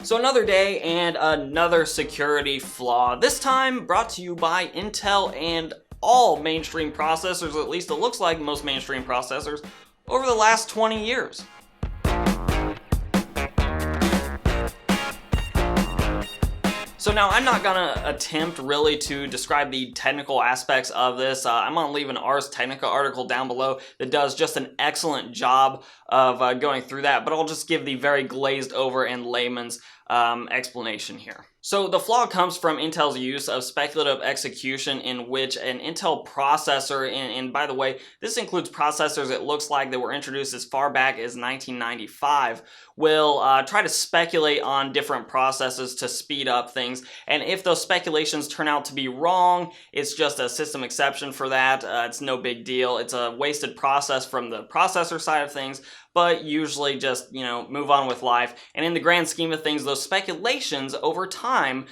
So another day and another security flaw, this time brought to you by Intel and all mainstream processors, at least it looks like most mainstream processors, over the last 20 years. So now I'm not gonna attempt really to describe the technical aspects of this. I'm gonna leave an Ars Technica article down below that does just an excellent job of going through that, but I'll just give the very glazed over and layman's explanation here. So the flaw comes from Intel's use of speculative execution in which an Intel processor, and by the way, this includes processors it looks like that were introduced as far back as 1995, will try to speculate on different processes to speed up things. And if those speculations turn out to be wrong, it's just a system exception for that. It's no big deal. It's a wasted process from the processor side of things, but usually just, move on with life. And in the grand scheme of things, those speculations over time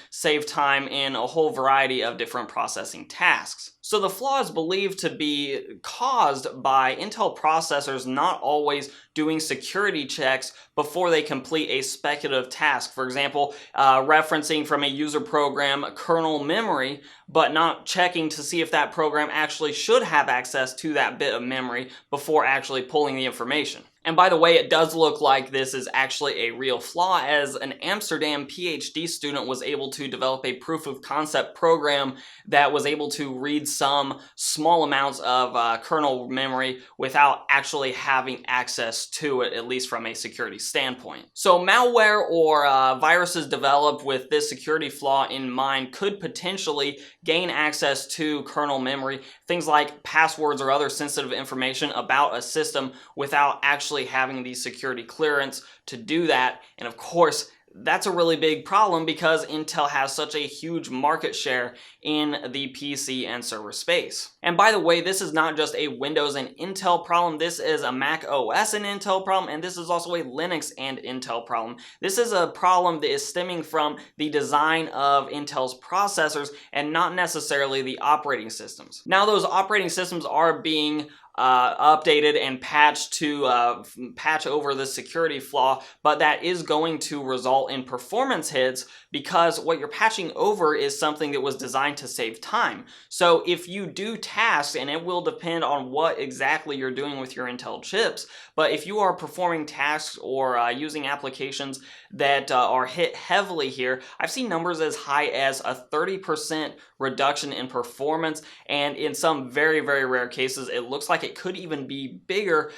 save time in a whole variety of different processing tasks. So the flaw is believed to be caused by Intel processors not always doing security checks before they complete a speculative task. For example, referencing from a user program kernel memory, but not checking to see if that program actually should have access to that bit of memory before actually pulling the information. And by the way, it does look like this is actually a real flaw, as an Amsterdam PhD student was able to develop a proof of concept program that was able to read some small amounts of kernel memory without actually having access to it, at least from a security standpoint. So malware or viruses developed with this security flaw in mind could potentially gain access to kernel memory, things like passwords or other sensitive information about a system without actually having the security clearance to do that. And of course, that's a really big problem because Intel has such a huge market share in the PC and server space. And by the way, this is not just a Windows and Intel problem, this is a Mac OS and Intel problem, and this is also a Linux and Intel problem. This is a problem that is stemming from the design of Intel's processors and not necessarily the operating systems. Now, those operating systems are being updated and patched to patch over the security flaw, but that is going to result in performance hits because what you're patching over is something that was designed to save time. So if you do tasks, and it will depend on what exactly you're doing with your Intel chips, but if you are performing tasks or using applications that are hit heavily here, I've seen numbers as high as a 30% reduction in performance, and in some very, very rare cases, it looks like it could even be bigger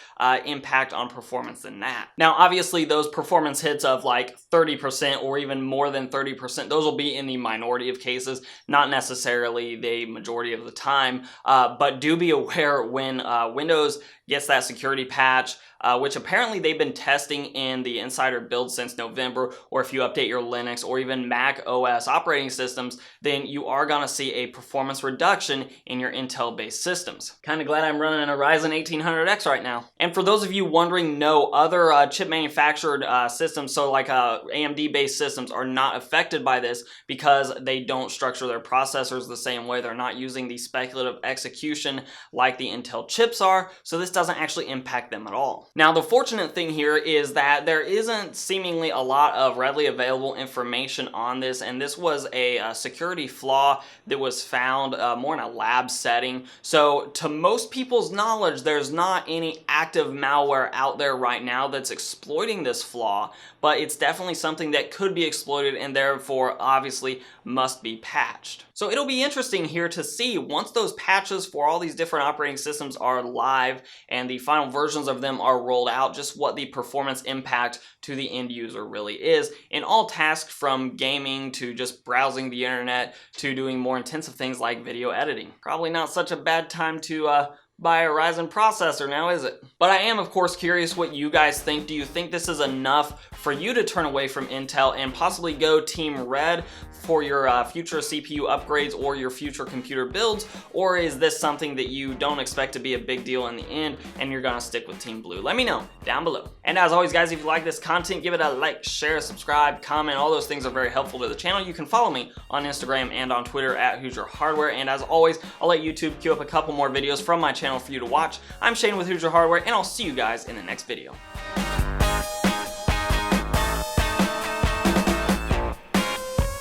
impact on performance than that. Now, obviously, those performance hits of like 30% or even more than 30%, those will be in the minority of cases, not necessarily the majority of the time, but do be aware when Windows gets that security patch, which apparently they've been testing in the insider build since November, or if you update your Linux or even Mac OS operating systems, then you are gonna see a performance reduction in your Intel-based systems. Kinda glad I'm running a Ryzen 1800X right now. And for those of you wondering, no, other chip manufactured systems, so like AMD-based systems, are not affected by this because they don't structure their processors the same way. They're not using the speculative execution like the Intel chips are, so this doesn't actually impact them at all. Now, the fortunate thing here is that there isn't seemingly a lot of readily available information on this, and this was a security flaw that was found more in a lab setting. So to most people's knowledge, there's not any active malware out there right now that's exploiting this flaw, but it's definitely something that could be exploited and therefore obviously must be patched. So it'll be interesting here to see, once those patches for all these different operating systems are live and the final versions of them are rolled out, just what the performance impact to the end user really is in all tasks, from gaming to just browsing the internet to doing more intensive things like video editing. Probably not such a bad time to buy a Ryzen processor now, is it? But I am, of course, curious what you guys think. Do you think this is enough for you to turn away from Intel and possibly go Team Red for your future CPU upgrades or your future computer builds? Or is this something that you don't expect to be a big deal in the end and you're gonna stick with Team Blue? Let me know down below. And as always, guys, if you like this content, give it a like, share, subscribe, comment. All those things are very helpful to the channel. You can follow me on Instagram and on Twitter at Hoosier Hardware. And as always, I'll let YouTube queue up a couple more videos from my channel for you to watch. I'm Shane with Hoosier Hardware, and I'll see you guys in the next video.